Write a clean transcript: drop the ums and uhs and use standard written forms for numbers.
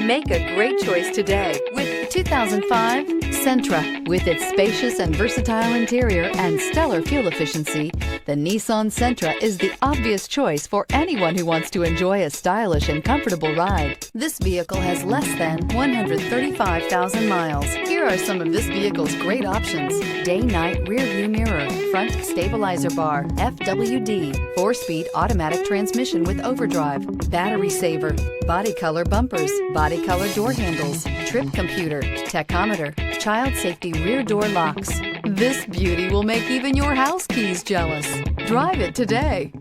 Make a great choice today with 2005 Sentra. With its spacious and versatile interior and stellar fuel efficiency, the Nissan Sentra is the obvious choice for anyone who wants to enjoy a stylish and comfortable ride. This vehicle has less than 135,000 miles. Here are some of this vehicle's great options: day-night rear-view mirror, front stabilizer bar, FWD, 4-speed automatic transmission with overdrive, battery saver, body color bumpers, body color door handles, trip computer, tachometer, child safety rear door locks. This beauty will make even your house keys jealous. Drive it today.